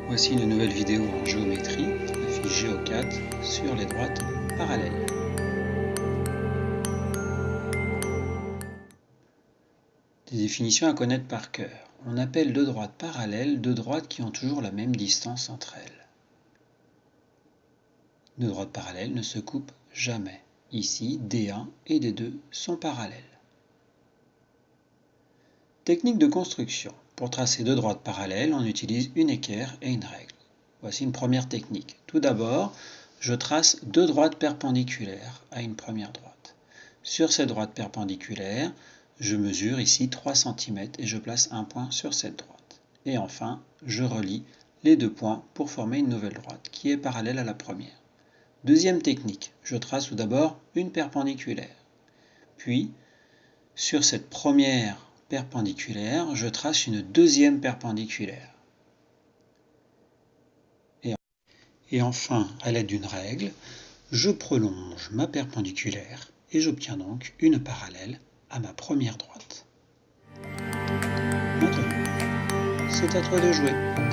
Voici une nouvelle vidéo en géométrie, la fiche Géo4, sur les droites parallèles. Des définitions à connaître par cœur. On appelle deux droites parallèles deux droites qui ont toujours la même distance entre elles. Deux droites parallèles ne se coupent jamais. Ici, D1 et D2 sont parallèles. Technique de construction. Pour tracer deux droites parallèles, on utilise une équerre et une règle. Voici une première technique. Tout d'abord, je trace deux droites perpendiculaires à une première droite. Sur cette droite perpendiculaire, je mesure ici 3 cm et je place un point sur cette droite. Et enfin, je relie les deux points pour former une nouvelle droite qui est parallèle à la première. Deuxième technique, je trace tout d'abord une perpendiculaire. Puis, sur cette première perpendiculaire, je trace une deuxième perpendiculaire. Et enfin, à l'aide d'une règle, je prolonge ma perpendiculaire et j'obtiens donc une parallèle à ma première droite. Maintenant, c'est à toi de jouer.